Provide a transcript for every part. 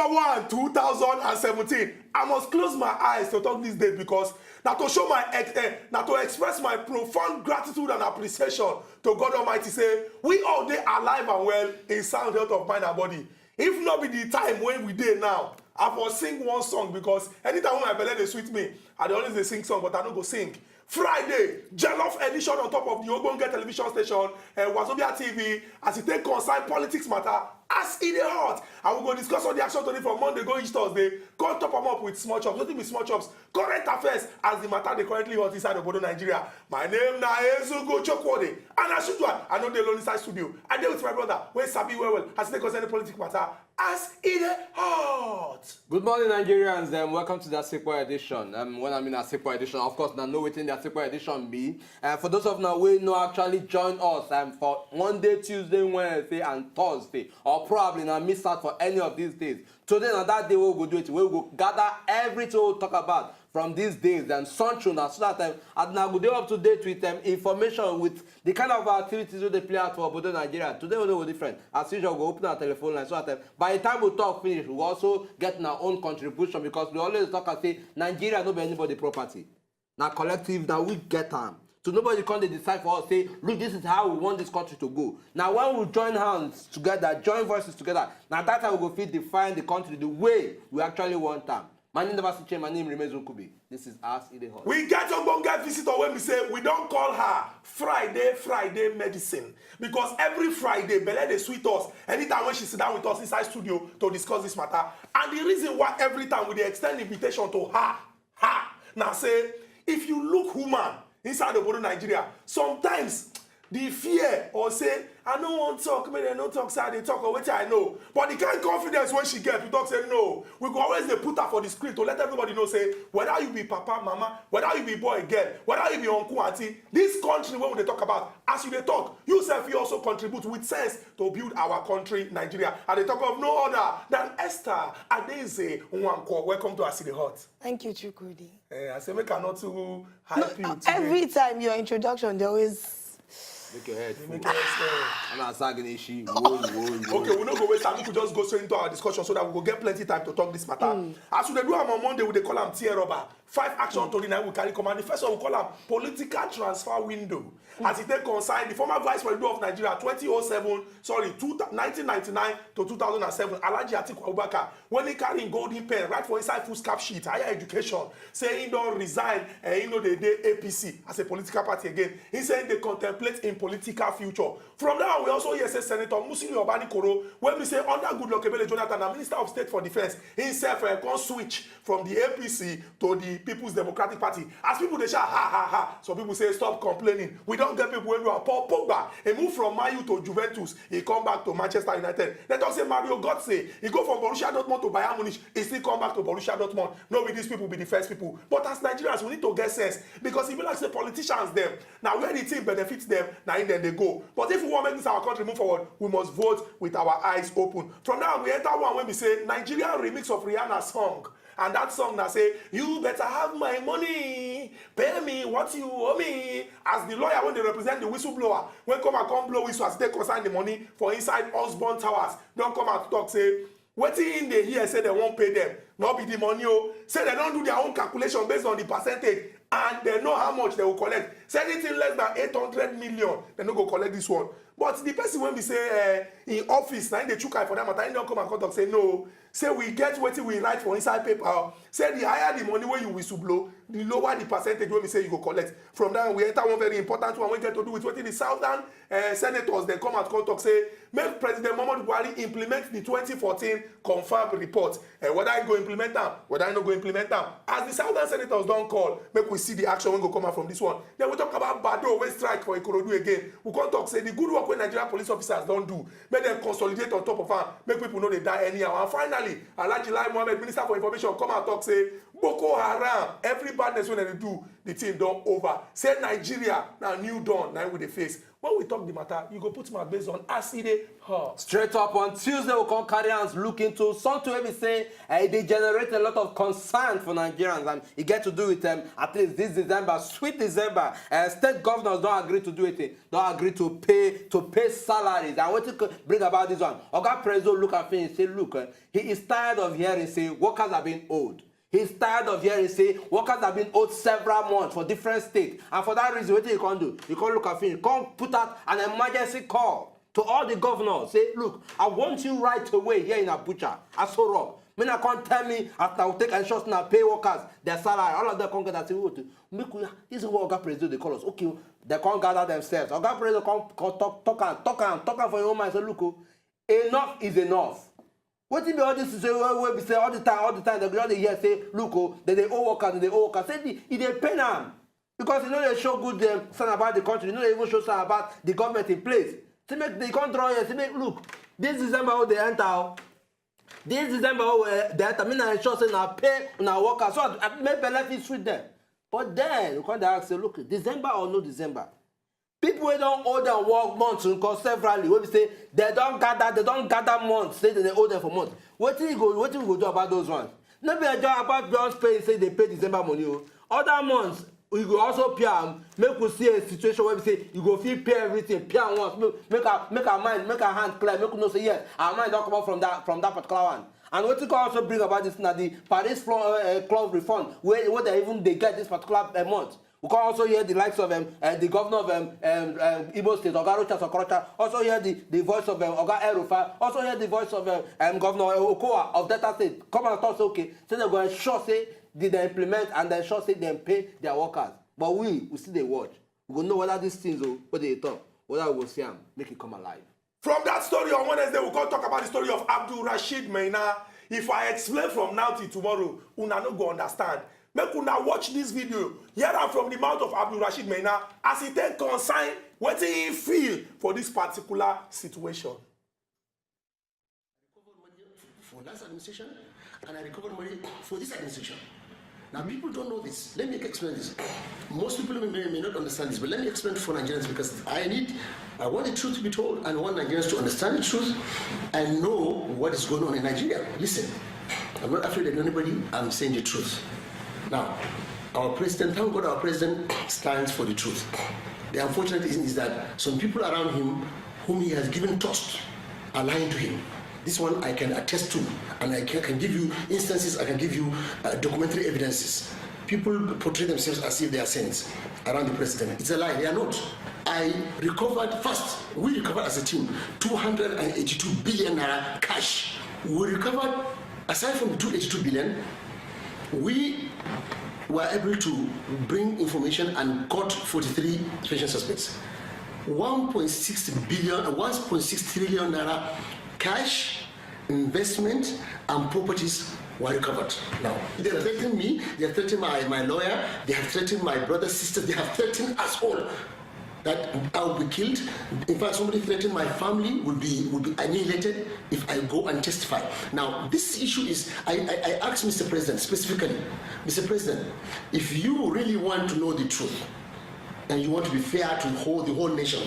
1, 2017. I must close my eyes to talk this date because now to show my now to express my profound gratitude and appreciation to God Almighty. Say we all day alive and well in sound health of mind and body. If not be the time when we dey now, I will sing one song because anytime when my belly dey sweet me, I dey always dey sing song, but I no go sing. Friday, Jollof edition on top of the Ogbonge television station, Wazobia TV, as it take concern politics matter, as in the heart. And we go discuss all the action today from Monday go each Thursday. Go top them up with small chops. Nothing with small chops. Current affairs as the matter they currently hot inside Obodo, Nigeria. My name na Ezugo Chokwode. And as usual, I know the alone inside studio. I deal with my brother, when Sabi well, as they concern the politics matter, as in the heart. Good morning, Nigerians, and welcome to the Asikwa edition. When I'm in Asikwa edition, of course, now know within the Asikwa edition be. For those of now we know actually join us for Monday, Tuesday, Wednesday, and Thursday, or probably not miss out for any of these days. Today, now that day, we'll go do it. We will gather everything we'll talk about from these days and sunshine so that and now we up to date with information with the kind of activities that they play out for Obodo, Nigeria. Today we'll do different. As usual, we'll open our telephone line so that by the time we talk finish, we'll also get our own contribution because we always talk and say Nigeria no be anybody property. Now collective that we get them. So nobody can decide for us, say, look, this is how we want this country to go. Now when we join hands together, join voices together, now that's how we go fit define the country the way we actually want them. My name never change. My name remains Okubi. This is Us in the Hall. We get Ogbonge visitor when we say we don't call her Friday medicine because every Friday Belle dey sweet us anytime when she sit down with us inside studio to discuss this matter. And the reason why every time we dey extend invitation to her now say if you look human inside Obodo, Nigeria, sometimes the fear or say I no want to talk, maybe they don't talk, say they talk or what I know. But the kind of confidence when she get, we talk say no. We go always they put her for the screen to let everybody know say whether you be papa, mama, whether you be boy, girl, whether you be uncle, auntie, this country when they talk about, as you they talk, you self you also contribute with sense to build our country, Nigeria. And they talk of no other than Esther Adeze Nwankwo. Welcome to Us in the Hot. Thank you, Chukwudi. I say make I not too hype you. Every time your introduction, they always make your head full. Make your head I'm not sagging issue. Okay, we no go waste time. We could just go straight into our discussion so that we will get plenty time to talk this matter. As we do am on Monday, we dey call am tear rubber. 5 action to the night we carry command. The first one we call am political transfer window. As it take concern the former vice president of Nigeria 1999 to 2007, Alhaji Atiku Abubakar, when he carry golden pen right for inside full cap sheet, higher education, say he don't resign and he know the day APC as a political party again. He saying they contemplate in political future. From now we also hear say Senator Musili Obani Koro, when we say under Goodluck Ebele Jonathan, the Minister of State for Defense, himself can switch from the APC to the People's Democratic Party. As people they shout ha. So people say stop complaining. We don't get people when you are Paul Pogba. He moved from Man U to Juventus. He come back to Manchester United. They talk say Mario Götze. He go from Borussia Dortmund to Bayern Munich. He still come back to Borussia Dortmund. No, with these people be the first people. But as Nigerians, we need to get sense because if you like say politicians them now where the team benefits them now in then they go. But if we want to make this our country move forward, we must vote with our eyes open. From now we enter one when we say Nigerian remix of Rihanna's song. And that song that say, you better have my money, pay me what you owe me. As the lawyer when they represent the whistleblower, when come and come blow whistle as they consign the money for inside Osborne Towers, don't come out to talk say, waiting in the here say they won't pay them, not be the money. Say they don't do their own calculation based on the percentage and they know how much they will collect. Say anything less than 800 million, they don't go collect this one. But the person when we say in office, now they chook for them, but don't come and contact say no. Say we get what we write for inside paper. Say the higher the money when you whistle blow, the lower the percentage when we say you go collect. From there we enter one very important one we get to do with what the southern senators then come and contact say make President Muhammadu Buhari implement the 2014 confirmed report. Whether I go implement them, whether I not go implement them. As the southern senators don't call, make we see the action when go come out from this one. Then we talk about Bado when strike for Ikorodu again. We can't talk say the good work when Nigerian police officers don't do. Make them consolidate on top of them. Make people know they die anyhow. And finally, Alhaji Lai Mohammed, Minister for Information, come and talk say Boko Haram, every badness when they do, the thing done over. Say Nigeria, now new dawn, now with the face. when we talk the matter, you go put my based on as e dey hot. Straight up on Tuesday, we'll come carry hands look into something where we say they generate a lot of concern for Nigerians, and it get to do with them at least this December, sweet December. State governors don't agree to do it, don't agree to pay salaries. And what to bring about this one? Oga President look at me and say, look, he is tired of hearing say workers are being owed. He's tired of hearing say workers have been owed several months for different states. And for that reason, what you can do? You can look at him, come put out an emergency call to all the governors. Say, look, I want you right away here in Abuja, Aso Rock. Mean, can't tell me after I will take insurance now, pay workers their salary. All of them come get and say, this is what Oga President they call us. Okay, they can't gather themselves. Oga President come talk for your own mind. Say, look, enough is enough. What be all this say we say all the time they go hear say look they owe workers say it dey pain am because you know they show good sign about the country, you know they even show sign about the government in place. Say make they can't draw here, say make look this December how they enter. This December how they enter. Me na sure say na pay na workers so make benefit sweet them. But then you can't ask say look December or no December. People who don't owe them work months because severally when we say they don't gather months, say they owe them for months. What do you go do about those ones? Not be a job about just paying, say they pay December money. Other months we go also pay make we see a situation where we say you go feel pay everything, pay once, make our mind, make our hand clear, make we know say yes, our mind don't come out from that particular one. And what you can also bring about this now the Paris Club reform, where they get this particular month. We can also hear the likes of the governor of Igbo State, Oga Rochas Okorocha, also hear the voice of Oga Erufa, also hear the voice of Governor Okowa of Delta State. Come and talk, say, okay, so they're going to sure say, did they implement and then sure say they pay their workers. But we still they watch. We will know whether these things, what they talk, whether we will see them, make it come alive. From that story on Wednesday, we're going to talk about the story of Abdul Rashid Maina. If I explain from now till tomorrow, una no go understand. Make una watch this video, hear am from the mouth of Abdul Rashid Maina as he take concern wetin he feel for this particular situation. I recovered money for last administration and I recovered money for this administration. Now people don't know this. Let me explain this. Most people may not understand this, but let me explain for Nigerians because I want the truth to be told and I want Nigerians to understand the truth and know what is going on in Nigeria. Listen, I'm not afraid of anybody, I'm saying the truth. Now, our president, thank God our president stands for the truth. The unfortunate thing is that some people around him, whom he has given trust, are lying to him. This one I can attest to, and I can give you instances, I can give you documentary evidences. People portray themselves as if they are saints around the president. It's a lie, they are not. I recovered first, we recovered as a team, 282 billion naira cash. We recovered, aside from the 282 billion, we were able to bring information and caught 43 special suspects. 1.6 trillion naira cash, investment, and properties were recovered. Now, they are threatening me, they are threatening my lawyer, they have threatened my brothers, sisters, they have threatened us all. That I will be killed. In fact, somebody threatened my family will be annihilated if I go and testify. Now, this issue is, I asked Mr. President specifically, Mr. President, if you really want to know the truth and you want to be fair to the whole nation,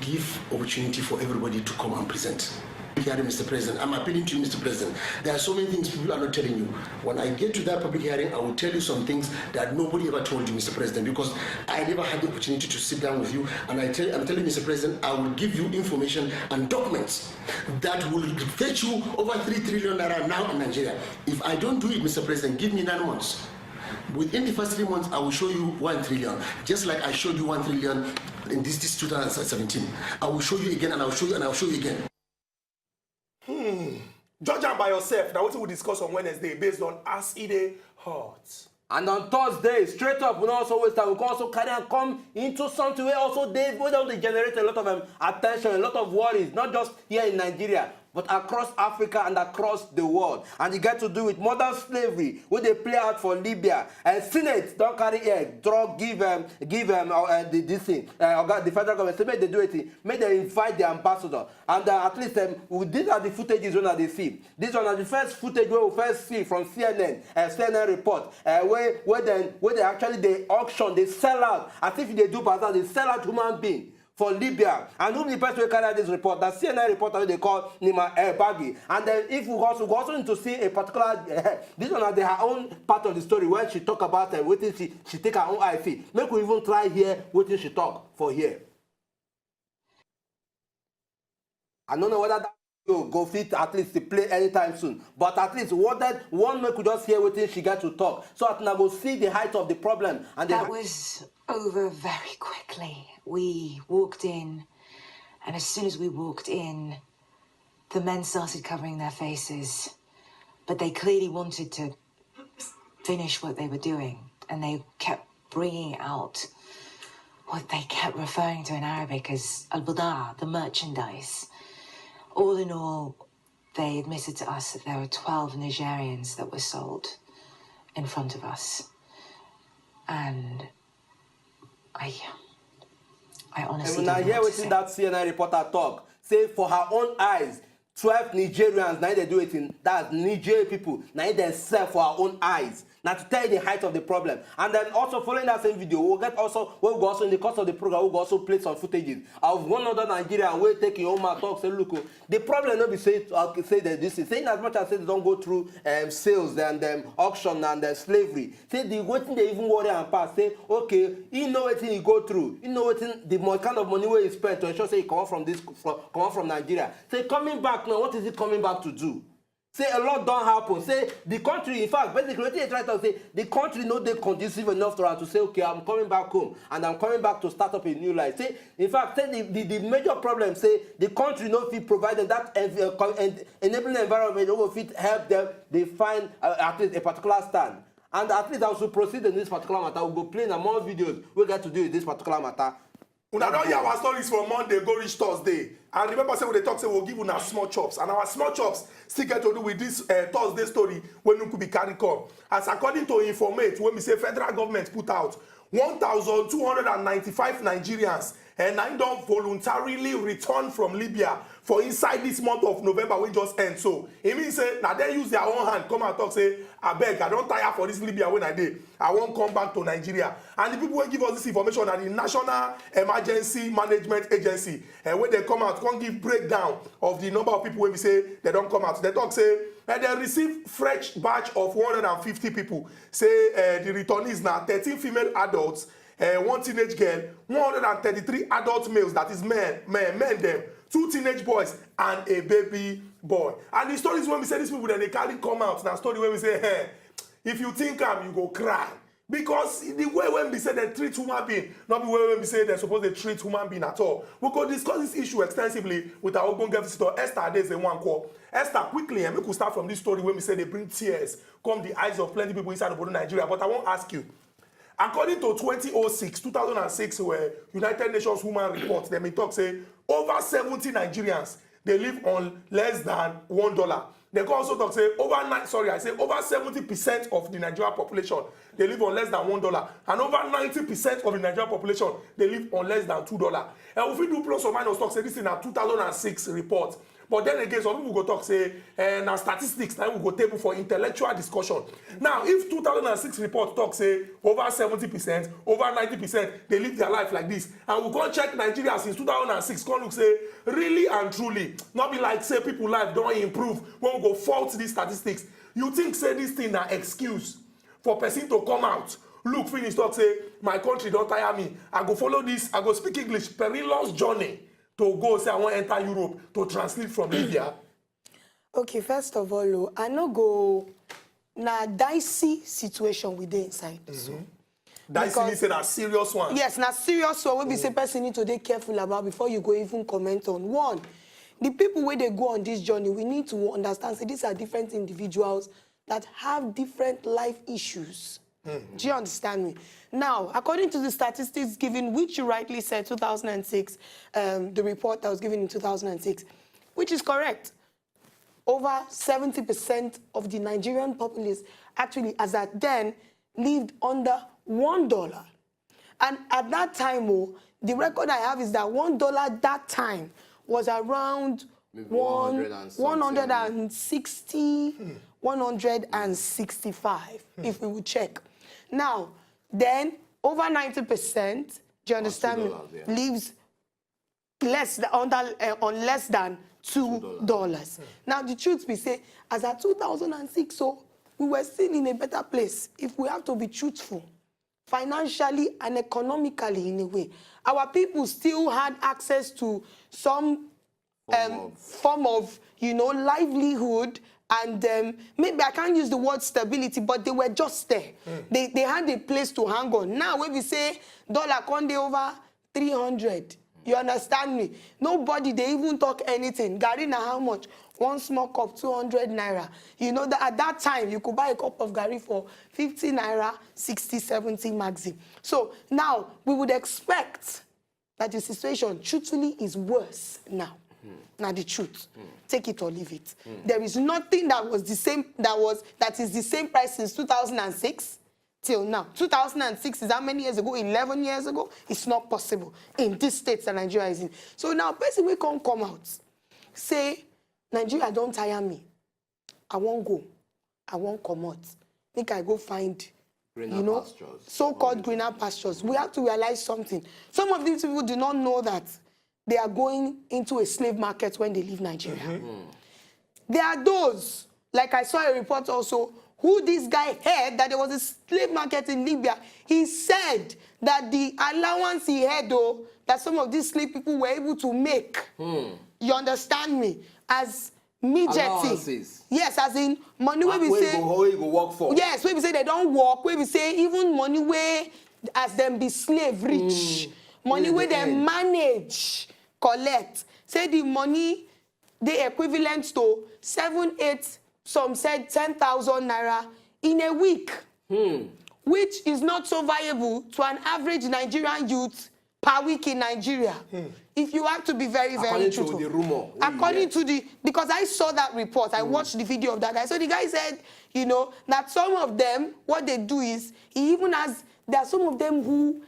give opportunity for everybody to come and present. Hearing, Mr. President, I'm appealing to you, Mr. President. There are so many things people are not telling you. When I get to that public hearing, I will tell you some things that nobody ever told you, Mr. President, because I never had the opportunity to sit down with you. And I'm telling you, Mr. President, I will give you information and documents that will fetch you over 3 trillion naira now in Nigeria. If I don't do it, Mr. President, give me 9 months. Within the first 3 months, I will show you 1 trillion, just like I showed you 1 trillion in this 2017. I will show you again, and I will show you, and I will show you again. Judge am by yourself. Now what we discuss on Wednesday based on as e dey hot. And on Thursday, straight up, we don't also waste time. We can also carry and come into something where also they generate a lot of attention, a lot of worries, not just here in Nigeria, but across Africa and across the world. And it get to do with modern slavery, where they play out for Libya. And Senate don't carry here, give this thing. The federal government, so make they do it, make they invite the ambassador. And at least these are the footages that they see. This one is the first footage where we first see from CNN, CNN report, where they actually they auction, they sell out, as if they do bazaar, they sell out human being for Libya. And who the person will carry out this report? That CNN reporter they call Nima Baghi. And then if we also need to see a particular this one has her own part of the story where she talk about what she take her own IP. Make we even try here what she talk for here. I don't know whether that go fit at least to play anytime soon, but at least one make we just hear what she got to talk, so that I go see the height of the problem. And that was over very quickly. We walked in, and as soon as we walked in, the men started covering their faces, but they clearly wanted to finish what they were doing, and they kept bringing out what they kept referring to in Arabic as al-bada, the merchandise. All in all, they admitted to us that there were 12 Nigerians that were sold in front of us. And I honestly don't know hear what to within say. that CNN reporter talk, say for her own eyes, 12 Nigerians, now they do it in, that's Nigerian people, now they sell for our own eyes. Now to tell you the height of the problem. And then also following that same video, we'll go also in the course of the program, we'll also play some footages of one other Nigerian way taking home and talk, say, look, the problem not be say that this is saying as much as they don't go through sales and auction and slavery. Say the one thing they even worry and pass, say, okay, you know what thing you go through, you know what the kind of money where you spend to ensure say you come from Nigeria. Say coming back now, what is it coming back to do? Say a lot don't happen. Say the country, in fact, basically what they try to say, the country not they conducive enough to her to say, okay, I'm coming back home and I'm coming back to start up a new life. Say, in fact, say the major problem, say the country not fit provide them that enabling environment that will fit help them they find at least a particular stand. And at least I will proceed in this particular matter. We'll go play more videos we get to do with this particular matter. Una don't hear our stories from Monday, go reach Thursday. And remember, say when they talk, say we'll give una small chops. And our small chops still get to do with this Thursday story when you could be carried come. As according to informate, when we say federal government put out 1,295 Nigerians and I don't voluntarily return from Libya for inside this month of November we just end. So it means say now they use their own hand come and talk say I beg I don't tire for this Libya when I did. I won't come back to Nigeria. And the people will give us this information are the National Emergency Management Agency. And when they come out, can't give breakdown of the number of people when we say they don't come out. They talk say and they receive fresh batch of 150 people. Say the returnees now 13 female adults, one teenage girl, 133 adult males, that is men them, 2 teenage boys and a baby boy. And the stories when we say these people then they carry come out. Now story when we say, hey, if you think you go cry. Because the way when we say they treat human being, not the way when we say they're supposed to treat human being at all. We could discuss this issue extensively with our own visitor, Esther. There's a one call. Esther, quickly, and we could start from this story when we say they bring tears, come the eyes of plenty people inside of Nigeria. But I won't ask you. According to 2006, where United Nations Women Report, they may talk say over 70 Nigerians they live on less than $1. They can also talk say over 70% of the Nigerian population they live on less than $1, and over 90% of the Nigerian population they live on less than $2. And if we do plus or minus talk say this in a 2006 report. But then again, some people go talk say, now statistics, now we go table for intellectual discussion. Now, if 2006 report talk say over 70%, over 90%, they live their life like this, and we go check Nigeria since 2006, come look say, really and truly, not be like say people life don't improve when we go fault these statistics. You think say this thing na excuse for person to come out, look, finish talk say, my country don't tire me, I go follow this, I go speak English, perilous journey. To go say I want to enter Europe to translate from Libya. Okay, first of all, I no go na dicey situation we dey inside. So. Dicey means a serious one. Yes, na serious one. We be say person need to be careful about before you go even comment on. One, the people where they go on this journey, we need to understand. So these are different individuals that have different life issues. Do you understand me? Now, according to the statistics given, which you rightly said, 2006, the report that was given in 2006, which is correct, over 70% of the Nigerian populace actually, as at then, lived under $1. And at that time, the record I have is that $1 that time was around 160, 165, if we would check. Now, then over 90%, do you understand me, lives less than on less than $2. Now the truth be say, as at 2006, so we were still in a better place. If we have to be truthful, financially and economically in a way, our people still had access to some form of livelihood, and maybe I can't use the word stability, but they were just there. They had a place to hang on. Now when we say dollar conde over 300, you understand me? Nobody, they even talk anything. Garri na how much? One small cup, 200 naira. You know that at that time, you could buy a cup of garri for 50 naira, 60, 70 maximum. So now, we would expect that the situation, truthfully, is worse now. Now the truth. Take it or leave it. There is nothing that was the same, that is the same price since 2006 till now. 2006 is how many years ago? 11 years ago? It's not possible in this state that Nigeria is in. So now, person we can't come out, say, Nigeria don't tire me. I won't go. I won't come out. Think I go find, greener pastures. So-called greener pastures. We have to realize something. Some of these people do not know that they are going into a slave market when they leave Nigeria. There are those, like I saw a report also, who this guy heard that there was a slave market in Libya. He said that the allowance he had, though, that some of these slave people were able to make, you understand me, as immediately. Yes, as in money where we say, work for. Yes, where we say they don't work, where we say even money where as them be slave rich, money where they manage, collect. Say the money, the equivalent to 7, 8, some said 10,000 naira in a week, which is not so viable to an average Nigerian youth per week in Nigeria. If you have to be very, very truthful. According to the rumor. According to the, because I saw that report, I watched the video of that guy. So the guy said, that some of them, what they do is, he even has, there are some of them who,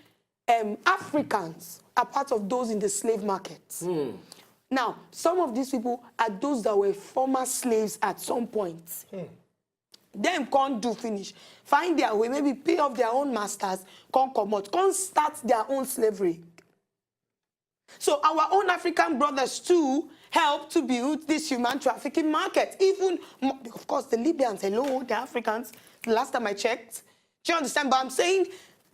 Africans are part of those in the slave market. Now, some of these people are those that were former slaves at some point. Them can't do finish. Find their way, maybe pay off their own masters, can't come out, can't start their own slavery. So our own African brothers too help to build this human trafficking market. Even, of course, the Libyans, hello, the Africans, the last time I checked. Do you understand? But I'm saying,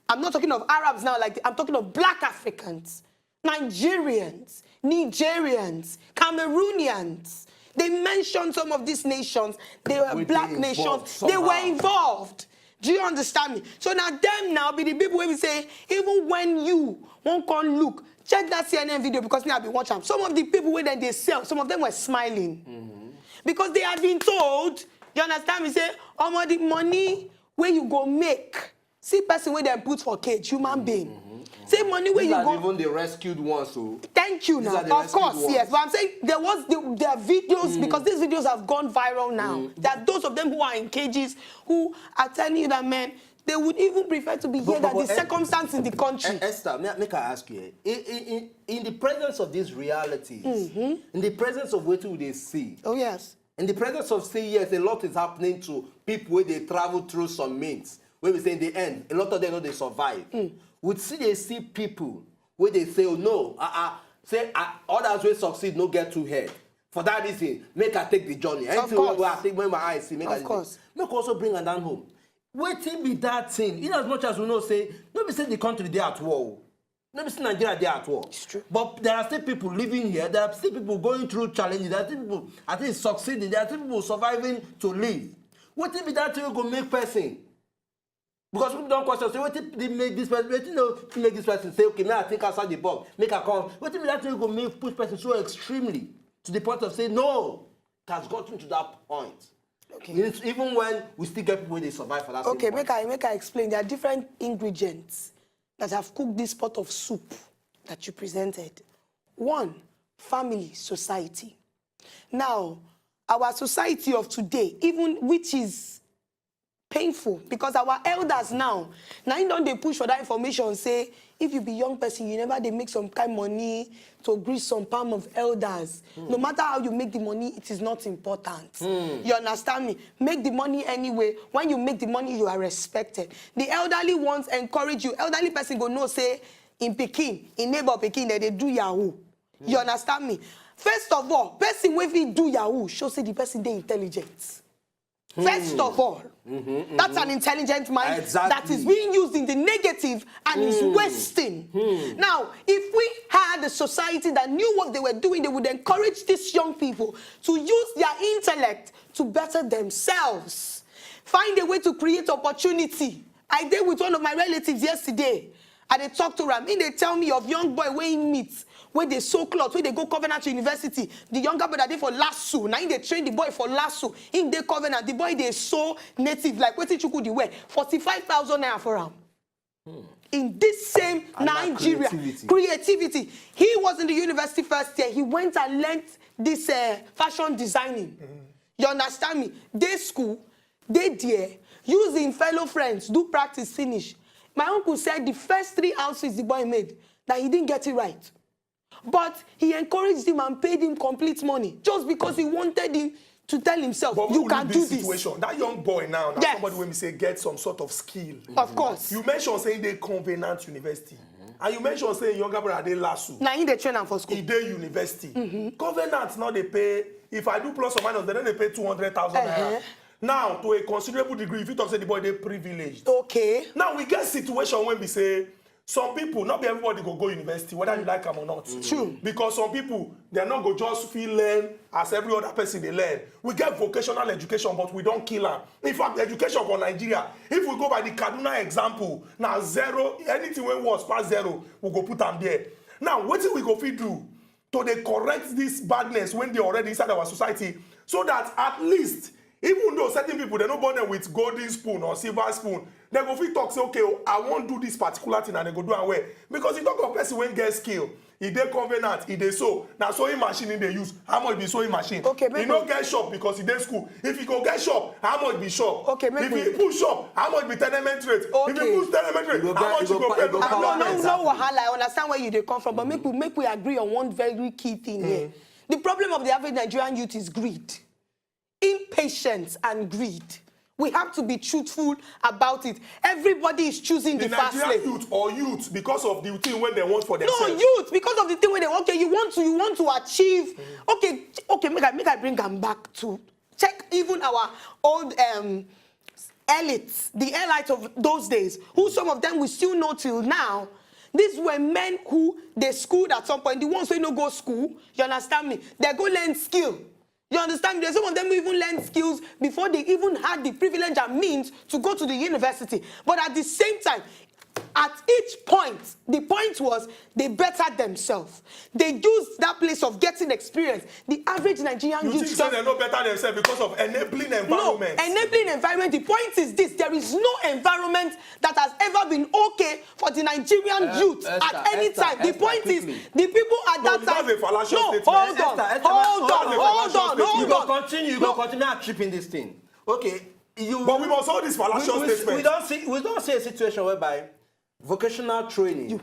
I'm not talking of Arabs now, I'm talking of black Africans, Nigerians, Nigerians, Cameroonians. They mentioned some of these nations. They were black nations. Somehow. They were involved. Do you understand me? So now them now be the people where we say, even when you won't come look, check that CNN video because me I've been watching. Some of the people where then they sell, some of them were smiling. Because they had been told, you understand me, say, the money where you go make. See person where they put for cage, human being. Say money where you go. Even the rescued ones. So thank you now. Of course, yes. But I'm saying there are videos because these videos have gone viral now. There are those of them who are in cages who are telling you that, man, they would even prefer to be here than the circumstance in the country. Esther, make I ask you, in the presence of these realities, in the presence of what they see, oh yes, in the presence of saying yes, a lot is happening to people where they travel through some means. Where we say in the end, a lot of them know they survive. Would they see people where they say, oh no, others will succeed, no get too head. For that reason, make her take the journey. Of course. I think when my eyes see, make of course. Make also bring her down home. Waiting be that thing. In as much as we know, say, nobody say the country they at war. Nobody say Nigeria they at war. It's true. But there are still people living here. There are still people going through challenges. There are still people, I think, succeeding. There are still people surviving to live. Waiting be that thing you go make person. Because people don't question, say, what if they make this person, make this person say, okay, now I think outside the box, make a call. What if that thing go make push person so extremely to the point of saying, no, it has gotten to that point. Okay. Even when we still get people they survive for that. Okay, make I explain. There are different ingredients that have cooked this pot of soup that you presented. One, family, society. Now, our society of today, even which is painful, because our elders now don't they push for that information, say, if you be young person, you never they make some kind of money to grease some palm of elders. No matter how you make the money, it is not important. You understand me? Make the money anyway. When you make the money, you are respected. The elderly ones encourage you. Elderly person go no say, in Peking, in neighbor Peking, that they do Yahoo. You understand me? First of all, person wey fit do Yahoo show say the person dey intelligent. First of all, that's an intelligent mind that is being used in the negative and is wasting. Now, if we had a society that knew what they were doing, they would encourage these young people to use their intellect to better themselves. Find a way to create opportunity. I did with one of my relatives yesterday. And they talk to him. They tell me of young boy where he meets, where they sew clothes, where they go Covenant to university. The younger brother they for lasso. Now they train the boy for lasso. In the Covenant, the boy they sew native like what you could wear 45,000 naira for him. In this same Nigeria, creativity. He was in the university first year. He went and learned this fashion designing. You understand me? They school, they there, using fellow friends, do practice, finish. My uncle said the first 3 outfits the boy made, that he didn't get it right. But he encouraged him and paid him complete money just because he wanted him to tell himself, but you can do this. That young boy now, Yes. somebody when we say get some sort of skill. Of course. You mentioned saying they Covenant University. And you mentioned saying younger brother they lasso. Now he dey train am for school. He dey university. Covenant now they pay, if I do plus or minus, then they pay 200,000 naira. Now, to a considerable degree, if you talk say the boy, they privileged. Okay. Now, we get situation when we say, some people, not be everybody go university, whether you like them or not. True. Because some people, they're not go just feel learn as every other person they learn. We get vocational education, but we don't kill them. In fact, education for Nigeria, if we go by the Kaduna example, now 0, anything when was past 0, we go put them there. Now, what do we go fit do to they correct this badness when they're already inside our society, so that at least, even though certain people, they're not born with golden spoon or silver spoon, they go fit talk, say, okay, I won't do this particular thing, and they go do away. Because you talk of person when get skill, if they Covenant, if they sew, now sewing machine in they use, how much be sewing machine? Okay, he no get shop because he dey school. If he go get shop, how much be shop? Okay, if he push shop, how much be tenement rate? Okay. If he push tenement rate, how much he go pay? No, wahala. I understand where you come from, but make we agree on one very key thing here. The problem of the average Nigerian youth is greed, impatience, and greed. We have to be truthful about it. Everybody is choosing the fast lane. Nigerian youth or youth because of the thing when they want for themselves. No, youth because of the thing when they want. Okay, you want to achieve. Okay. Make I bring them back to check even our old elites, the elites of those days, who some of them we still know till now. These were men who they schooled at some point. The ones who no go school, you understand me? They go learn skill. You understand? There's some of them who even learned skills before they even had the privilege and means to go to the university. But at the same time, at each point, the point was they bettered themselves. They used that place of getting experience. The average Nigerian youth... You think so they no better themselves because of enabling environment? No, enabling environment. The point is this. There is no environment that has ever been okay for the Nigerian youth at any time. The point is, the people at that time... Hold on. You go continue and tripping this thing. Okay. But we must hold this fallacious statement. We don't see a situation whereby vocational training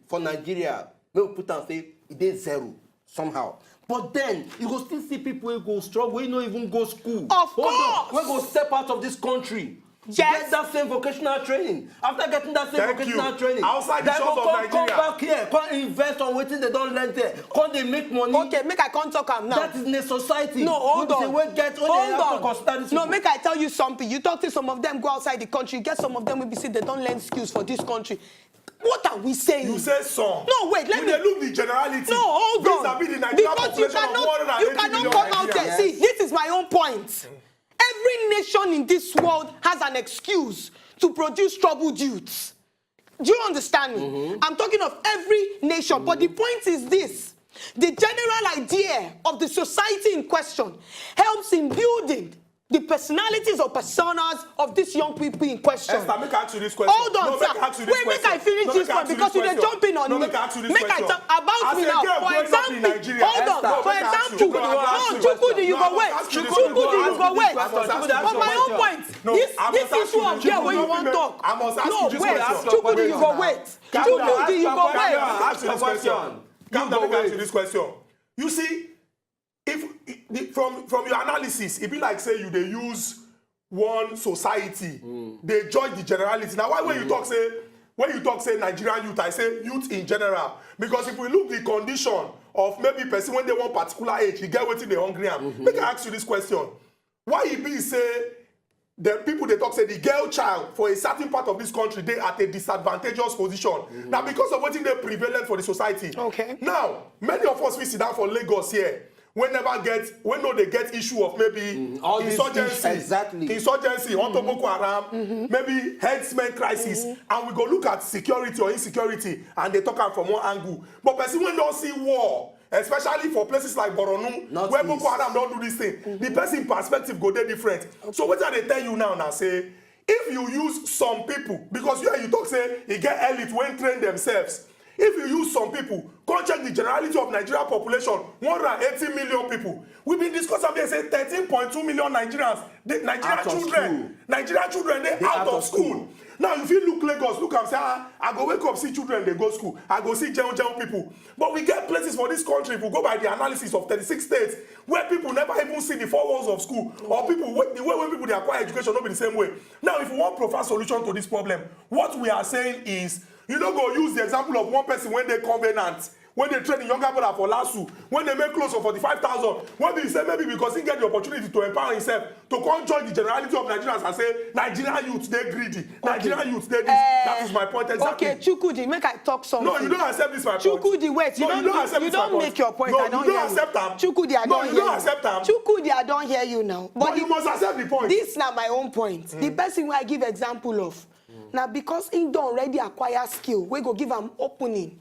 for Nigeria, we put and say it is 0 somehow. But then you go still see people who go struggle, who don't even go school. Of course. We go step out of this country. Yes. Get that same vocational training. After getting that same vocational training, outside the shores of Nigeria, come back here, come invest on what they don't learn there. Come they make money. Okay, make I come talk am now. That is in a society. No, hold on. Hold on. No, make I tell you something. You talk to some of them go outside the country. Get some of them will be say they don't learn skills for this country. What are we saying? You say some. No, wait, let me look the generality. No, hold on. The Nigerian Because you cannot come out there. See, this is my own point. Every nation in this world has an excuse to produce troubled youths. Do you understand me? I'm talking of every nation, but the point is this. The general idea of the society in question helps in building the personalities or personas of these young people in question. Esther, make I ask you this question. Hold on, sir. Wait, make I finish this one because you're jumping on me. Make I ask you this question. Make I talk about me now. For example, hold on. For example, no, Chukwudi, you go wait. Chukwudi, you go wait. But my own point, this issue of here where you want to talk. No, wait. Chukwudi, you go wait. Chukwudi, you go wait. Calm down, make I ask you this question. You see, if from your analysis, it be like say you they use one society, they judge the generality. Now why when you talk say when you talk say Nigerian youth, I say youth in general. Because if we look the condition of maybe person when they want particular age, you get wetin they hungry am. Make I ask you this question. Why e be say the people they talk say the girl child for a certain part of this country they at a disadvantageous position? Now because of wetin they prevalent for the society. Okay. Now, many of us we sit down for Lagos here. We no they get issue of maybe insurgency, insurgency, onto Boko Haram, maybe herdsmen crisis, and we go look at security or insecurity, and they talk am from one angle. But person when don't see war, especially for places like Borno, where Boko Haram don't do this thing, the person perspective go there different. So what they tell you now say, if you use some people, because you talk say you get elite when train themselves. If you use some people, come check the generality of Nigerian population, 180 million people. We've been discussing here, say 13.2 million Nigerians, Nigerian children, they out of school. Now, if you look Lagos, look and say, I go wake up, see children, they go school. I go see young people. But we get places for this country, if we go by the analysis of 36 states, where people never even see the 4 walls of school, or people, the way when people they acquire education, not be the same way. Now, if we want proper solution to this problem, what we are saying is, you don't go use the example of one person when they covenant, when they train the younger brother for LASU, when they make clothes for 45,000, when they say maybe because he get the opportunity to empower himself, to come join the generality of Nigerians and say, Nigerian youth, they greedy, Nigerian youth, they this. That is my point exactly. Okay, Chukudi, make I talk something. No, you don't accept this my point. Chukudi, wait, you don't make your point. No, I don't you don't accept them. Chukudi, I don't hear you. No, you don't accept them. Chukudi, I don't hear you now. But you must accept the point. This is not my own point. The person where I give example of, now because he don't already acquire skill, we go give him opening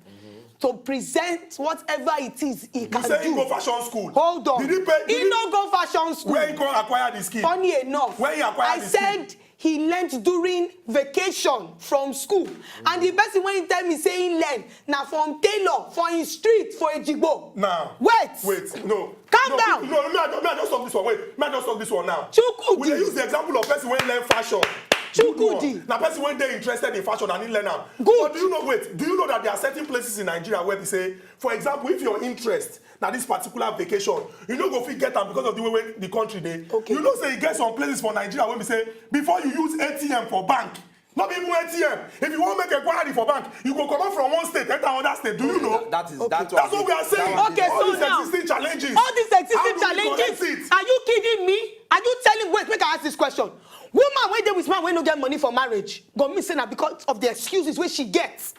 to present whatever it is he can do. You say he go fashion school. Hold on. He don't go fashion school. Where he go acquire the skill? Funny enough, where he acquire the skill? I said he learned during vacation from school. And the person when he tell me say he learn, now from tailor, for his street, for a jigbo. Now. Wait, no. Calm down. No, may I just stop this one. Wait, may I just stop this one now? Chukudi. We use the example of person when learn fashion. Chukudi. Now, person when they're interested in fashion and in learn now. Good. But do you know that there are certain places in Nigeria where they say, for example, if your interest now this particular vacation, you know go fit get them because of the way the country they. Okay. You know say you get some places for Nigeria where we say before you use ATM for bank. Not even ATM. If you want to make a inquiry for bank, you go come out from one state, enter another state. Do you know? That's what we are saying. Okay, all so these now, existing challenges. all these existing challenges. Are you kidding me? Are you telling? Wait, make I ask this question. Woman when they with man when no get money for marriage, go missing her because of the excuses where she gets.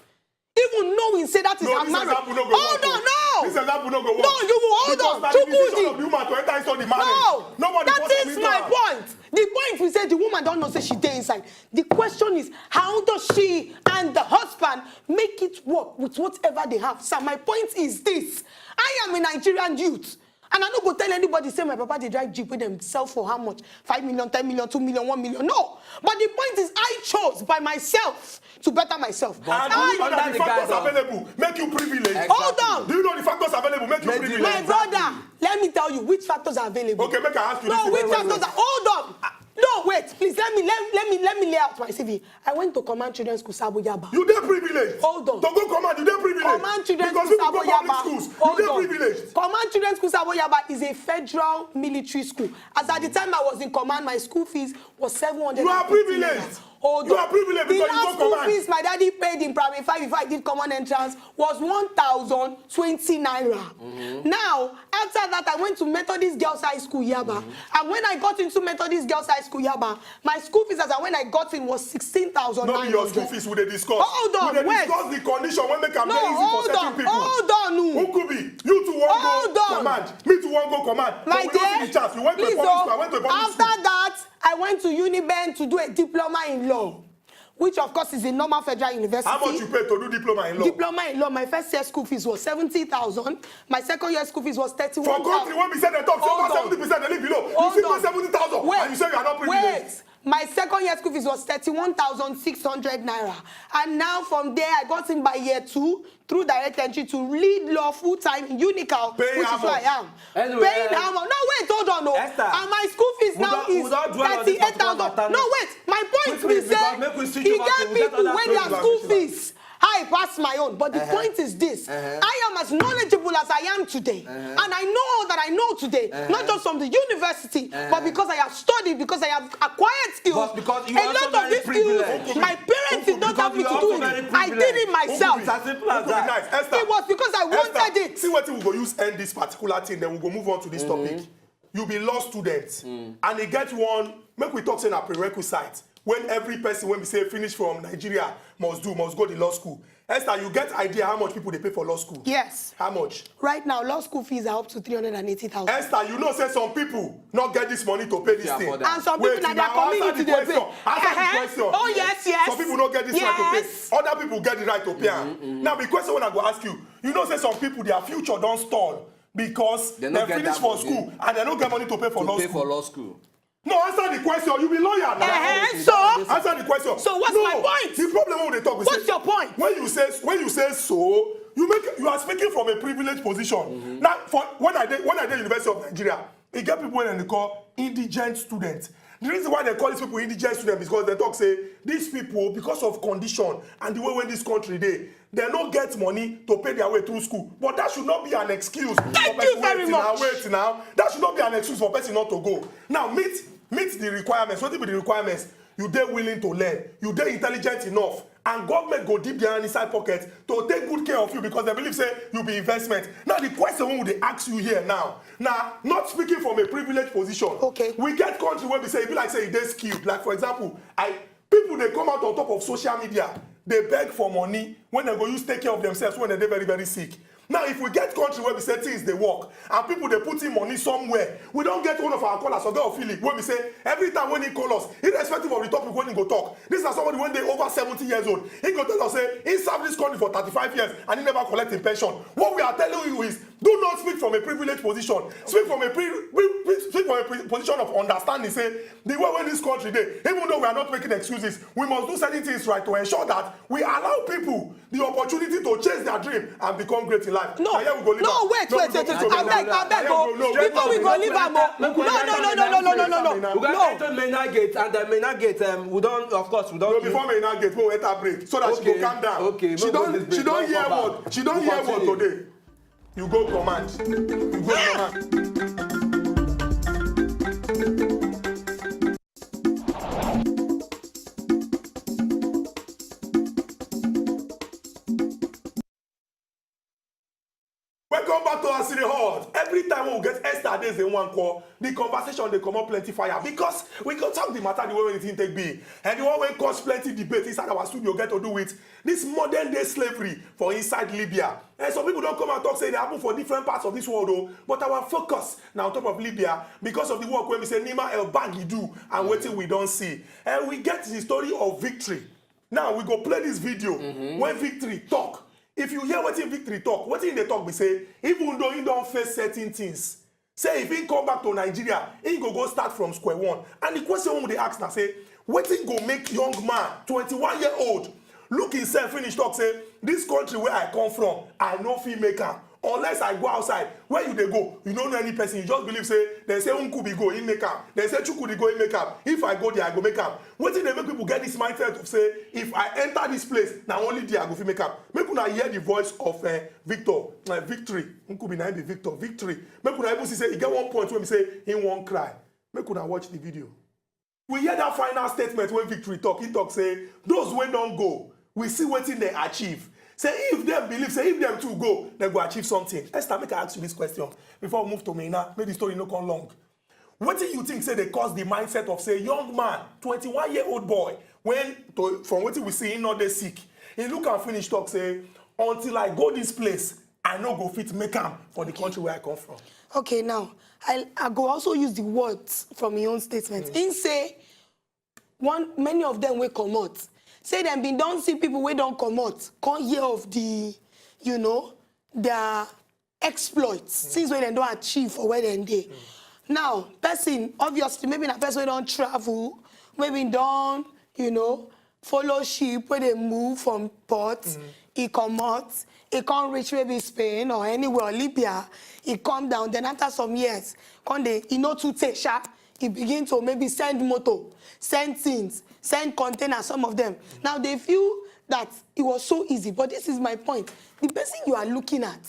Even knowing say that is her marriage. Hold on, no. This example no go work. No, you will hold on. Chukudi. No, that is my point. The point we say the woman don't know say she dey inside. The question is how does she and the husband make it work with whatever they have? So my point is this: I am a Nigerian youth. And I don't go tell anybody, say my papa, they drive Jeep with themselves for how much? 5 million, 10 million, 2 million, 1 million. No. But the point is, I chose by myself to better myself. And do you know that the factors available make you privileged? Exactly. Hold on. Do you know the factors available make you privileged? My brother, let me tell you which factors are available. Okay, make I ask you no, this. Which factors are, hold on. No, wait, please, let me lay out my CV. I went to Command Children's School, Sabo Yaba. You dey privileged. Hold on. To go command, you dey privileged. Command Children's because School, people Sabo go public Yaba. schools, Hold you dey on. privileged. Command Children's School, Sabo Yaba is a federal military school. As at the time I was in command, my school fees was 700. You are privileged. You are privileged because you go last school command. fees my daddy paid in primary 5 before I did common entrance was 1,020 naira. Now, after that, I went to Methodist Girls High School, Yaba. And when I got into Methodist Girls High School, Yaba, my school fees as when I got in was 16,900. Not your school fees, we dey discuss. Hold on, we dey discuss the condition when make am no, easy for certain people. Hold on, Who could be? You two won't go command. Me two won't go command. My but we don't see the chance. You went to a public school. I went to a public school. After that, I went to Uniben to do a diploma in law, which of course is a normal federal university. How much you pay to do diploma in law? Diploma in law, my first year school fees was 70,000. My second year school fees was 31,000. For country, when we said the talk, so 70% they live below. You still pay 70,000 and you say you are not privileged. Wait. My second year school fees was 31,600 naira. And now from there, I got in by year 2 through direct entry to lead law full-time in Unical, which is where I am. Anyway, Paying how much? No, wait, hold on. No. Esther, and my school fees now is 38,000. No, wait, my point is that he get people when their school fees. Hype, past my own. But the point is this. I am as knowledgeable as I am today. And I know that I know today. Not just from the university, but because I have studied, because I have acquired skills. But because you a are lot so of very these skills, privileged. my parents did not have me to Because do you are also it. very I did it myself. It's as simple as that. Nice. Esther, It was because I wanted it. See what we go use end this particular thing, then we go move on to this topic. You be law student, and they get one, make we talk saying a prerequisite. When every person, when we say finish from Nigeria, must go to law school. Esther, you get idea how much people they pay for law school? Yes. How much? Right now, law school fees are up to 380,000. Esther, you know say some people not get this money to pay this thing. And some people in their community they pay. Answer the question. Oh yes, yes. Some people don't get this right to pay. Other people get the right to pay. Now the question when I go ask you, you know say some people their future don't stall because they finish for school and they don't get money to pay for law school. No, answer the question. You be lawyer now. So answer the question. So what's my point? The problem when they talk, we What's say, your point? When you say so, you are speaking from a privileged position. Now, when I did University of Nigeria, it get people when they call indigent students. The reason why they call these people indigent students is because they talk say these people because of condition and the way when this country they don't get money to pay their way through school. But that should not be an excuse. Thank you very much. Wait now. That should not be an excuse for person not to go. Now meet the requirements. What be the requirements? You dey willing to learn. You dey intelligent enough. And government go deep their inside pocket to take good care of you because they believe say you be investment. Now the question would they ask you here now. Now, not speaking from a privileged position. Okay. We get country where we say, be like say they skilled. Like for example, people they come out on top of social media, they beg for money when they go use take care of themselves when they're very, very sick. Now, if we get country where we say things they work and people they put in money somewhere, we don't get one of our callers or get a feeling where we say every time when he call us, irrespective of the topic when he go talk. This is somebody when they over 70 years old. He go tell us say he served this country for 35 years and he never collected pension. What we are telling you is do not speak from a privileged position. Speak from a position of understanding. Say the way when this country they, even though we are not making excuses, we must do certain things right to ensure that we allow people the opportunity to chase their dream and become great in life. No, wait. I beg, go. Before we go leave am, no. We got enter Maina gate and the Maina gate. We don't, of course, we don't. No, before Maina gate, we enter break so that she go calm down. Okay. She don't hear what. She don't hear what today. You go command. You go command. Welcome back to our city hall. Every time we get Esther days in one call, the conversation they come up plenty fire because we can talk the matter the way anything take be. And the one way cause plenty debate inside our studio get to do with this modern day slavery for inside Libya. And some people don't come and talk say they happen for different parts of this world though. But our focus now on top of Libya because of the work when we say Nima El Baghi do and waiting we don't see. And we get the story of victory. Now we go play this video when victory talk. If you hear what in victory talk, what in the talk we say, even though he don't face certain things, say if he come back to Nigeria, he go start from square one. And the question when they ask now say, what in go make young man, 21-year-old, look himself finish talk say, this country where I come from, I no fit make am. Unless I go outside, where you they go, you don't know any person, you just believe say, they say Unkubi go, he make am. They say Chukudi go, he make am. If I go there, I go make am. What did they make people get this mindset of say, if I enter this place, now only there I go fit make am. Make una hear the voice of Victor, Victory. Unkubi na be Victor, Victory. Make una even see say, he get one point when we say, he won't cry. Make una watch the video. We hear that final statement when Victory talk. He talk say, those when don't go, we see what they achieve. Say if them believe, say if them two go, they go achieve something. Esther, make I ask you this question before we move to Maina. Make the story no come long. What do you think say they cause the mindset of say young man, 21-year-old boy, from what we see, he not they sick. He look and finish talk say, until I go this place, I no go fit make am for the country where I come from. Okay, now I go also use the words from your own statement. In say many of them will come out. Say them been don't see people we don't come out, can't hear of the, their exploits, since when they don't achieve for where they dey. Now, person, obviously, maybe a person don't travel, maybe don't, follow ship where they move from port, he come out, he can't reach maybe Spain or anywhere, or Libya, he come down, then after some years, to take sharp, he begin to maybe send motor, send things, send containers, some of them. Now they feel that it was so easy. But this is my point. The person you are looking at,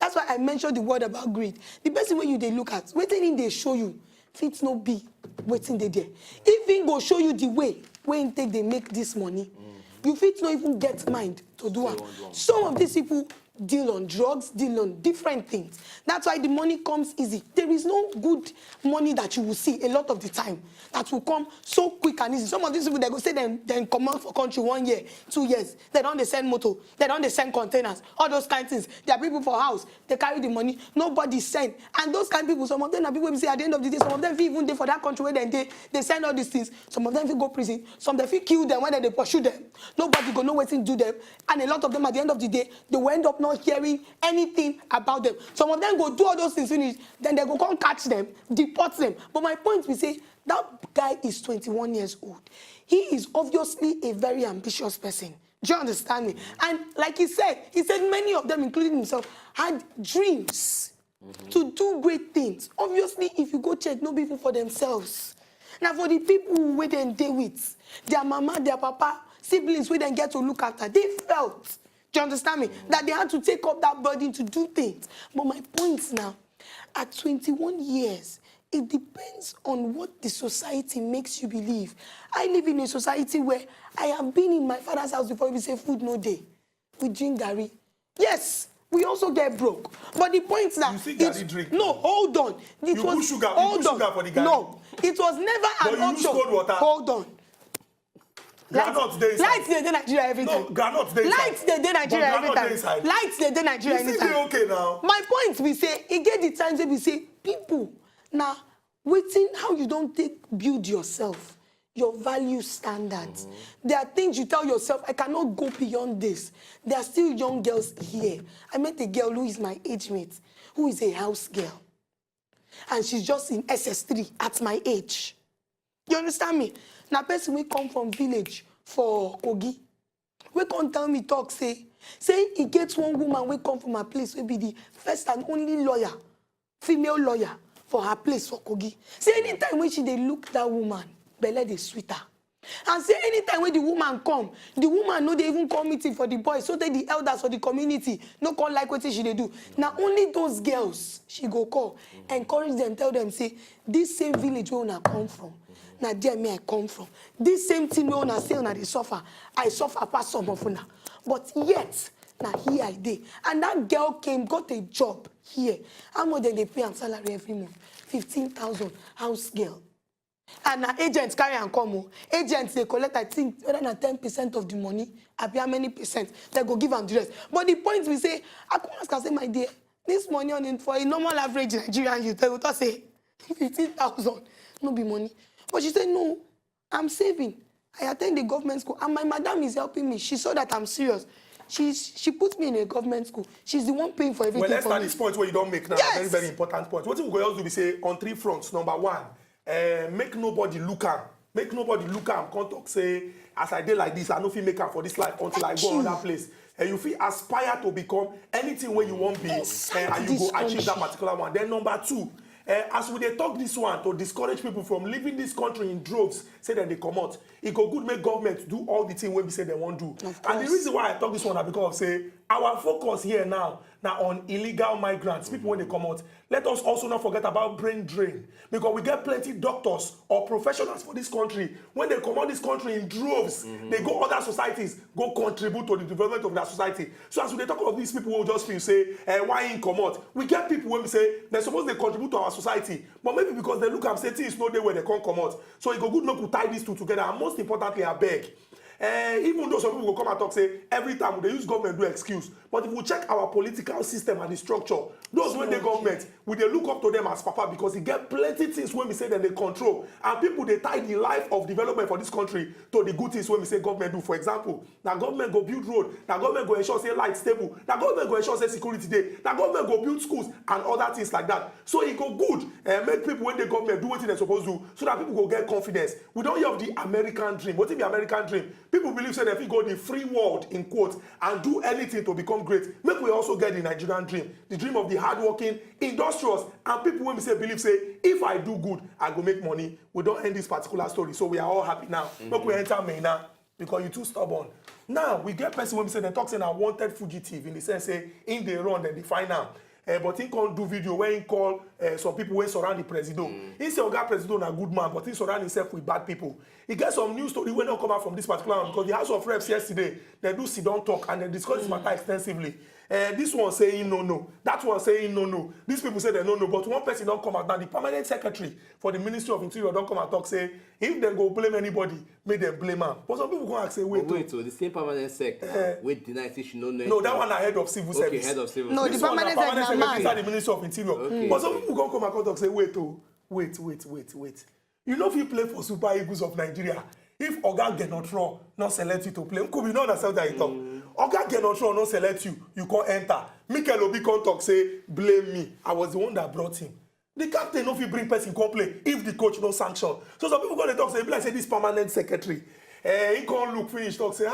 that's why I mentioned the word about greed. The person when they look at, waiting they show you, fit no be waiting they there. Even go show you the way when they make this money, you fit not even get mind to do it. Some of these people deal on drugs, deal on different things. That's why the money comes easy. There is no good money that you will see a lot of the time that will come so quick and easy. Some of these people, they go say then come out for country 1 year, 2 years. They don't they send motor, they don't they send containers, all those kind of things. There are people for house, they carry the money, nobody send. And those kind of people, some of them are people who say at the end of the day, some of them even there for that country where they send all these things. Some of them will go prison, some they feel kill them when they pursue them. Nobody go know what to do them. And a lot of them at the end of the day, they will end up not hearing anything about them. Some of them go do all those things finish, then they go come catch them, deport them. But my point we say that guy is 21 years old. He is obviously a very ambitious person. Do you understand me? And like he said many of them, including himself, had dreams to do great things. Obviously, if you go check, no people for themselves. Now for the people who wait and deal with their mama, their papa, siblings who then get to look after, they felt. Do you understand me? That they had to take up that burden to do things. But my point now, at 21 years, it depends on what the society makes you believe. I live in a society where I have been in my father's house before we say food no day. We drink gari. Yes, we also get broke. But the point now, you see gari drink. No, hold on. You put sugar for the gari. No, it was never an option. But you use cold water. Hold on. Lights they dey Nigeria every time. No, groundnut dey inside. Lights they dey Nigeria every time. Lights they dey Nigeria every time. You still dey okay now. My point we say, e get the times wey we say people now waiting how you don't build yourself, your value standards. There are things you tell yourself, I cannot go beyond this. There are still young girls here. I met a girl who is my age mate, who is a house girl, and she's just in SS3 at my age. You understand me? Now, person we come from village for Kogi, we can't tell me talk say he gets one woman we come from a place will be the first and only lawyer, female lawyer for her place for Kogi. Say anytime when they look that woman, belle dey sweeter. And say anytime when the woman come, the woman no they even come meeting for the boys, so they the elders for the community no call like what she they do. Now only those girls she go call, encourage them, tell them say this same village where una come from. Now there me I come from. This same thing where una say una they suffer, I suffer past some of una. But yet, now here I did. And that girl came, got a job here. How much they pay am salary every month? 15,000 house girl. And now agents carry and come. Agents they collect, I think, whether than 10% of the money, I pay how many percent, they go give them the rest. But the point we say, I come ask, I say, my dear, this money on it for a normal average Nigerian youth, they will say 15,000, no be money. But she said, no, I'm saving. I attend the government school, and my madam is helping me. She saw that I'm serious. She put me in a government school. She's the one paying for everything. Well, let's start this point where you don't make now. Yes. Very, very important point. What we go else do we say on 3 fronts? Number 1, make nobody look am. Make nobody look am. Come talk say, as I did like this, I no fit make am for this life until I go another place. And you feel aspire to become anything where you want to be, and you go achieve that particular one. Then number 2. As we dey talk this one to discourage people from leaving this country in droves, say that they come out. It go good make government do all the things where we say they won't do. And the reason why I talk this one is because say our focus here now on illegal migrants, people when they come out. Let us also not forget about brain drain, because we get plenty doctors or professionals for this country. When they come out this country in droves, they go other societies, go contribute to the development of their society. So as we talk about these people who just feel say, why in come out? We get people when we say they're supposed to contribute to our society, but maybe because they look and say things no day where they can't come out. So it go good not to tie these two together. And most importantly, I beg. Even though some people will come and talk, say, every time they use government do excuse. But if we check our political system and the structure, those when the government, we they look up to them as papa, because they get plenty things when we say that they control. And people, they tie the life of development for this country to the good things when we say government do. For example, now government go build road, now government go ensure say light stable, now government go ensure say security day, now government go build schools and other things like that. So it go good and make people when the government do what they're supposed to do, so that people go get confidence. We don't have the American dream. What is the American dream? People believe say that if we go the free world in quotes and do anything to become great, make we also get the Nigerian dream, the dream of the hardworking, industrious, and people when we say believe say if I do good, I go make money. We don't end this particular story, so we are all happy now. Make we enter Maina. because you too stubborn. Now we get person when we say they talk saying a wanted fugitive in the sense say in the run then they find out. But he can't do video where he call some people when surround the president. He say Oga president a good man, but he surround himself with bad people. He get some news story when not come out from this particular one because the House of Reps yesterday they do sit down talk and they discuss this matter extensively. This one saying no, that one saying no. These people say they no, but one person don't come out now. The permanent secretary for the Ministry of Interior don't come and talk say if they go blame anybody, make them blame him. But some people go and say wait, so the same permanent sec wait deny say she no. No, that one ahead of civil service. Okay, head of civil. No, service. the permanent secretary inside the Ministry of Interior. Okay. But some people go come and talk say wait. You know if you play for Super Eagles of Nigeria, if Oga Genotro not select you to play, could be not understand that you talk. Oga Genotro not select you, you can't enter. Mikel Obi can't talk say blame me. I was the one that brought him. The captain no fit bring person come play if the coach no sanction. So some people go to talk say like say this permanent secretary. He can't look finish talk say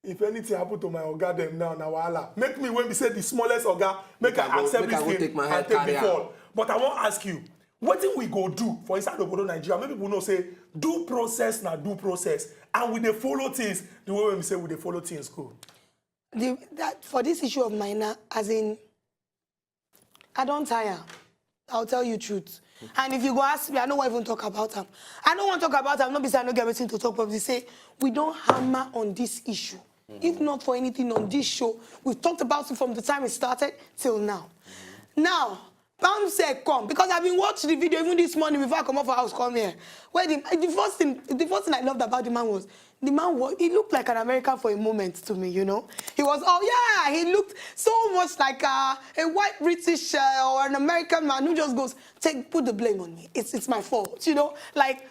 if anything happen to my Oga them now na wahala. Make me when we say the smallest Oga make I accept this thing and take the fall. But I want ask you. What thing we go do for inside Obodo Nigeria? Many people know say due process na due process, and we dey follow things the way we say we dey follow things go. For this issue of Maina, as in, I don't tire. I'll tell you truth. And if you go ask me, I don't want to even talk about him. I don't want to talk about him. Not because I don't get everything to talk about. They say we don't hammer on this issue. If not for anything on this show, we've talked about it from the time it started till now. Now. Pam said come because I've been watching the video even this morning before I come off our house come here. Where the first thing I loved about the man he looked like an American for a moment to me, you know. He was he looked so much like a white British or an American man who just goes put the blame on me. It's my fault, you know. Like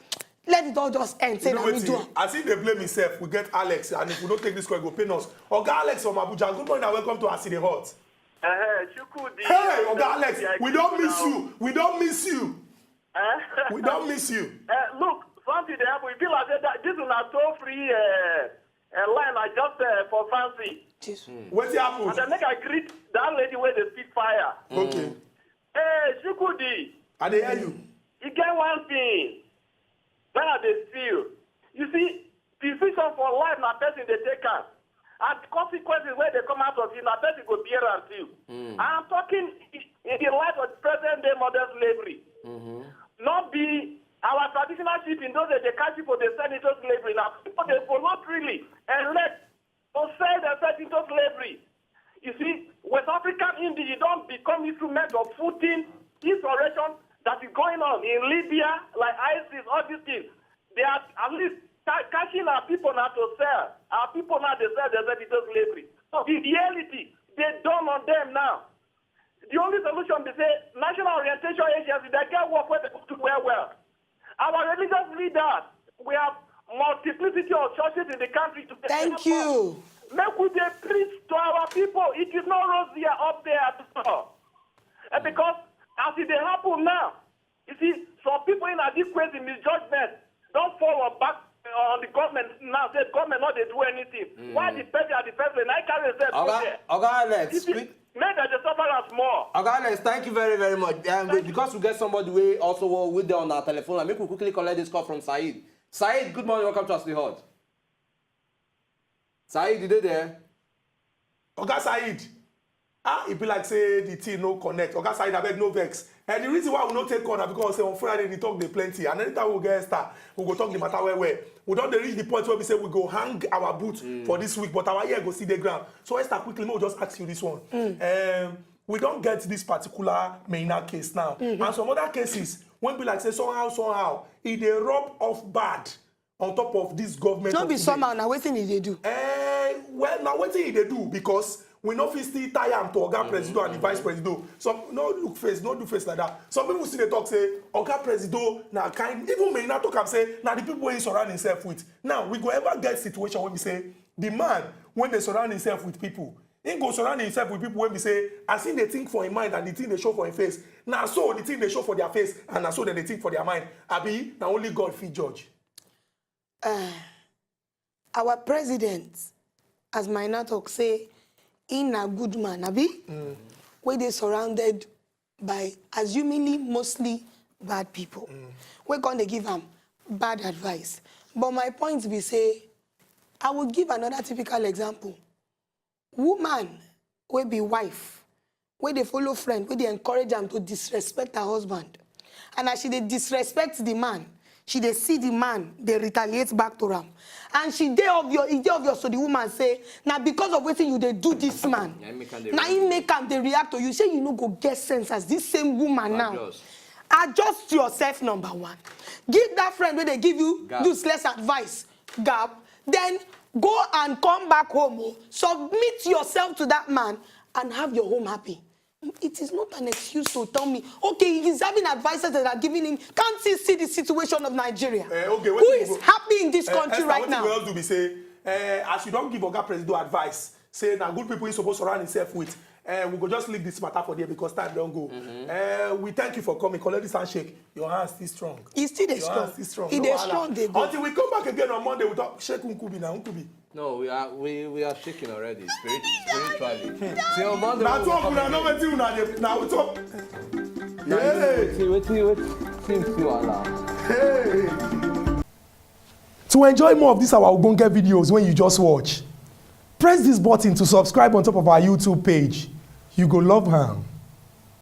let it all just end. Say that we do. As if they blame himself, we get Alex, and if we don't take this call, go pay us. Oga Alex from Abuja, good morning and welcome to Aside Hot. Hey, Oga Alex, we don't miss you. We don't miss you. We don't miss you. Look, something they happen. We feel like that this is not so free line. I just for fancy. What's happened? And then make I greet that lady where they speak fire. Okay. Hey, Shukudi. I dey hear you. You get one thing. That they feel. You see, decision for life, na person they take us. And the consequences where they come out of it, na person go bear until. I'm talking in the light of the present day modern slavery. Not be our traditional shipping, those that they catch people, they send into slavery. Now, people, they follow freely and let to sell themselves into slavery. You see, West African India, you don't become instrument of footing, insurrection that is going on in Libya, like ISIS, all these things. They are at least catching our people now to sell. Our people now, they sell themselves into slavery. So, in reality, they done on them now. The only solution is say national orientation agency they get work where they do well. Our religious leaders, we have multiplicity of churches in the country to thank you. Make we they preach to our people. It is not rosy up there at all. And because as it happen now, you see, some people in adequate misjudgment don't follow back on the government now. The government not they do anything. Why the president at the president? I can't say Oga Alex, make that the sufferers more. Okay, Alex, thank you very, very much. Because we get somebody we also with there on our telephone, and make we quickly collect this call from Said. Said, good morning, welcome to Aside Hot. Said, you there? Oga Said. It be like say the team no connect. Oga Said, I beg no vex. And the reason why we no take corner because say on Friday they talk they plenty. And anytime we get start, we go talk the matter where. We don't reach the point where we say we go hang our boots for this week, but our ear go see the ground. So Esther, quickly, we'll just ask you this one. We don't get this particular Maina case now. And some other cases, when we like say somehow, if they rub off bad on top of this government. Not be somehow, now what thing they do? Well, now what thing they do? Because we no fit still tie am to Oga President and the Vice President. So no do face like that. Some people see they talk say Oga President na kind. Even Maina talk am say na the people wey he surround himself with. Now we go ever get situation where we say the man when they surround himself with people, he go surround himself with people when we say as in they think for him mind and the thing they show for him face. Now so the thing they show for their face and now so they think for their mind. Abi na only God fit judge. Our president, as Maina talk say. In a good man, Abi, where they surrounded by, assumingly, mostly bad people. We're going to give them bad advice. But my point be say, I will give another typical example. Woman will be wife, where they follow friend, where they encourage them to disrespect her husband. And as she they disrespect the man, she they see the man, they retaliate back to him. And she they obvious so the woman say, now because of what you they do this man, now he make him they react to you. Say you know go get sense as this same woman now. Adjust yourself, number one. Give that friend where they give you useless advice, gap. Then go and come back home. Submit yourself to that man and have your home happy. It is not an excuse to tell me, okay, he's having advisors that are giving him, can't he see the situation of Nigeria? Okay, who is happy in this country right now? What do we say? As you don't give Oga President advice, say now good people he's supposed to surround himself with. We go just leave this matter for there because time don't go. We thank you for coming. Collect this handshake. Your hand still strong. He's still strong. He is strong. Until we come back again on Monday, we talk shake Nkubi now. Nkubi. No, we are shaking already spiritually. See on Monday. Now talk una no wetin una now we talk. Hey. To enjoy more of these our Ogbonge videos when you just watch, press this button to subscribe on top of our YouTube page. You go love am.